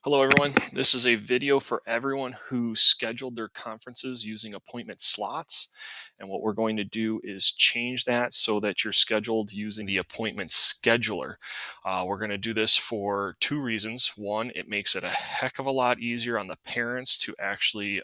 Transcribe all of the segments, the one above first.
Hello, everyone. This is a video for everyone who scheduled their conferences using appointment slots. And what we're going to do is change that so that you're scheduled using the appointment scheduler. We're going to do this for two reasons. One, it makes it a heck of a lot easier on the parents to actually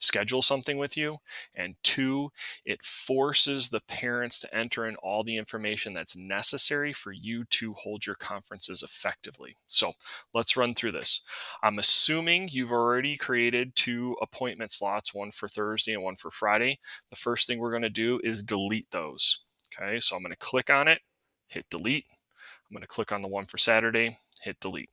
schedule something with you. And two, it forces the parents to enter in all the information that's necessary for you to hold your conferences effectively. So let's run through this. I'm assuming you've already created two appointment slots, one for Thursday and one for Friday. The first thing we're going to do is delete those. Okay, so I'm going to click on it, hit delete. I'm going to click on the one for Saturday, hit delete.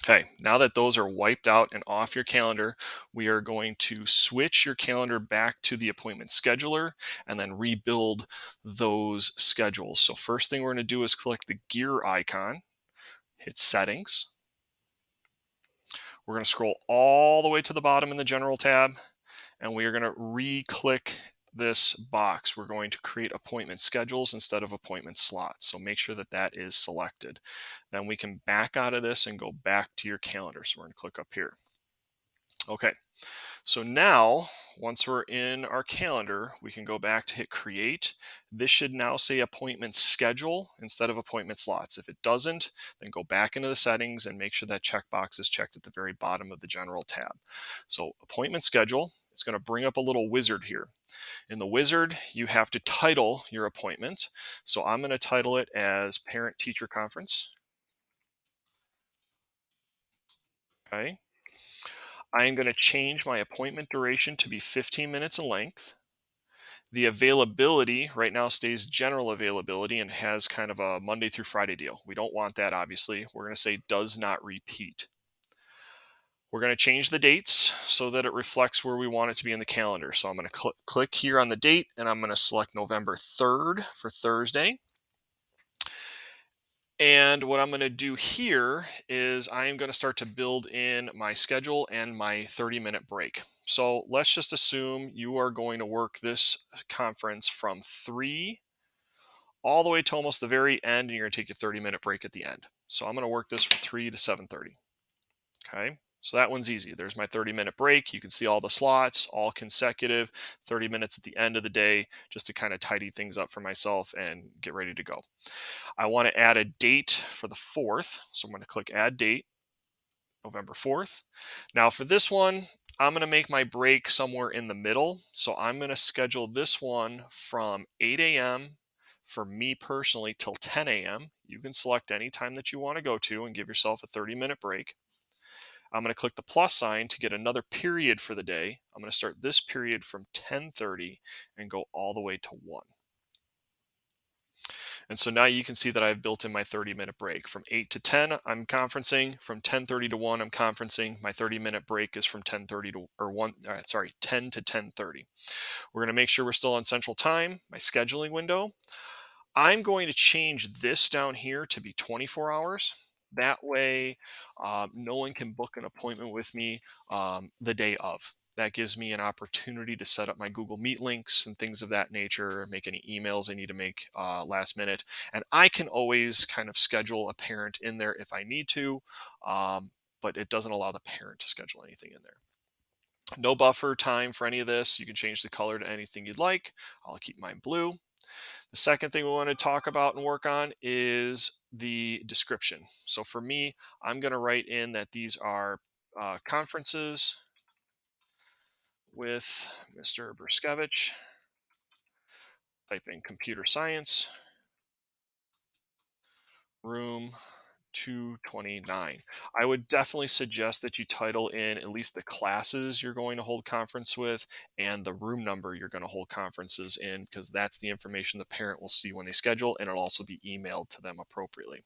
Okay, now that those are wiped out and off your calendar, we are going to switch your calendar back to the appointment scheduler and then rebuild those schedules. So first thing we're going to do is click the gear icon, hit settings. We're going to scroll all the way to the bottom in the general tab, and we are going to re-click this box. We're going to create appointment schedules instead of appointment slots. So make sure that that is selected. Then we can back out of this and go back to your calendar. So we're going to click up here. Okay, so now once we're in our calendar, we can go back to hit create. This should now say appointment schedule instead of appointment slots. If it doesn't, then go back into the settings and make sure that checkbox is checked at the very bottom of the general tab. So appointment schedule, it's going to bring up a little wizard here. In the wizard, you have to title your appointment. So I'm going to title it as parent teacher conference. Okay. I am going to change my appointment duration to be 15 minutes in length. The availability right now stays general availability and has kind of a Monday through Friday deal. We don't want that, obviously. We're going to say does not repeat. We're going to change the dates so that it reflects where we want it to be in the calendar. So I'm going to click here on the date and I'm going to select November 3rd for Thursday. And what I'm going to do here is I am going to start to build in my schedule and my 30-minute break. So let's just assume you are going to work this conference from 3 all the way to almost the very end, and you're going to take a 30-minute break at the end. So I'm going to work this from 3 to 7:30. Okay. So that one's easy. There's my 30-minute break. You can see all the slots, all consecutive, 30 minutes at the end of the day, just to kind of tidy things up for myself and get ready to go. I want to add a date for the 4th. So I'm going to click add date, November 4th. Now for this one, I'm going to make my break somewhere in the middle. So I'm going to schedule this one from 8 a.m. for me personally till 10 a.m. You can select any time that you want to go to and give yourself a 30-minute break. I'm going to click the plus sign to get another period for the day. I'm going to start this period from 10:30 and go all the way to 1. And so now you can see that I've built in my 30-minute break. From 8 to 10, I'm conferencing. From 10:30 to 1, I'm conferencing. My 30-minute break is from 10:30 to or 1, 10 to 10:30. We're going to make sure we're still on Central Time, my scheduling window. I'm going to change this down here to be 24 hours. That way, no one can book an appointment with me the day of. That gives me an opportunity to set up my Google Meet links and things of that nature, make any emails I need to make last minute. And I can always kind of schedule a parent in there if I need to, but it doesn't allow the parent to schedule anything in there. No buffer time for any of this. You can change the color to anything you'd like. I'll keep mine blue. The second thing we want to talk about and work on is the description. So for me, I'm going to write in that these are conferences with Mr. Berskevich. Type in computer science, room 229. I would definitely suggest that you title in at least the classes you're going to hold conference with and the room number you're going to hold conferences in, because that's the information the parent will see when they schedule, and it'll also be emailed to them appropriately.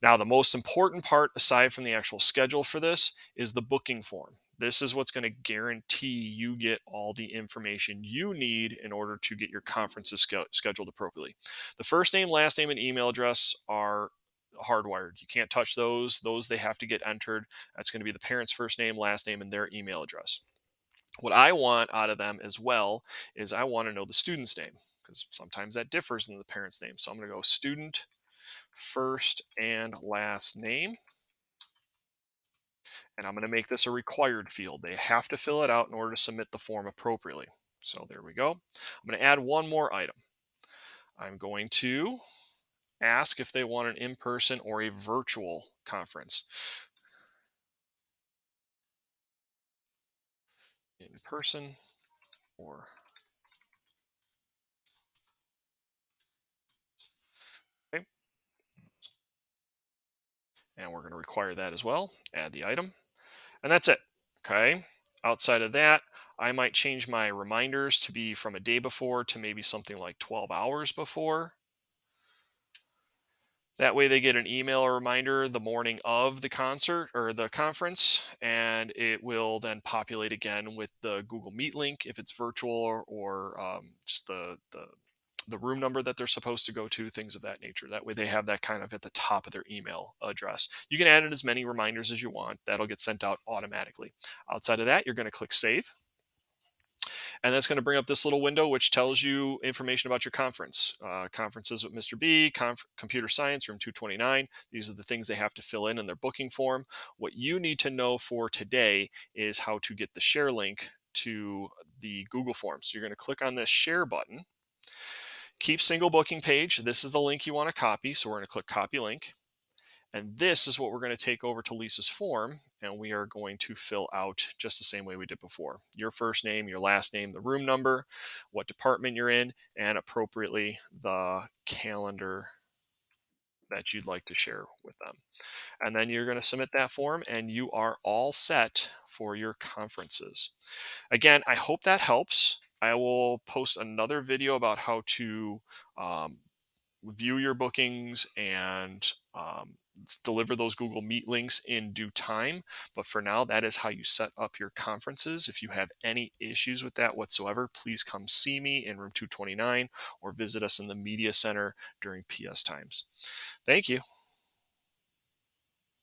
Now, the most important part, aside from the actual schedule for this, is the booking form. This is what's going to guarantee you get all the information you need in order to get your conferences scheduled appropriately. The first name, last name, and email address are hardwired. You can't touch those. Those they have to get entered. That's going to be the parent's first name, last name, and their email address. What I want out of them as well is I want to know the student's name, because sometimes that differs than the parent's name. So I'm going to go student first and last name. And I'm going to make this a required field. They have to fill it out in order to submit the form appropriately. So there we go. I'm going to add one more item. I'm going to ask if they want an in-person or a virtual conference. In person or okay. And we're going to require that as well. Add the item. And that's it. Okay. Outside of that, I might change my reminders to be from a day before to maybe something like 12 hours before. That way they get an email or reminder the morning of the concert or the conference, and it will then populate again with the Google Meet link if it's virtual or just the room number that they're supposed to go to, things of that nature. That way they have that kind of at the top of their email address. You can add in as many reminders as you want. That'll get sent out automatically. Outside of that, you're going to click Save. And that's going to bring up this little window which tells you information about your conference. Conferences with Mr. B, computer science, room 229. These are the things they have to fill in their booking form. What you need to know for today is how to get the share link to the Google form. So you're going to click on this share button. Keep single booking page. This is the link you want to copy. So we're going to click copy link. And this is what we're going to take over to Lisa's form, and we are going to fill out just the same way we did before. Your first name, your last name, the room number, what department you're in, and appropriately the calendar that you'd like to share with them. And then you're going to submit that form, and you are all set for your conferences. Again, I hope that helps. I will post another video about how to view your bookings and deliver those Google Meet links in due time. But for now, that is how you set up your conferences. If you have any issues with that whatsoever, please come see me in room 229 or visit us in the media center during PS times. Thank you.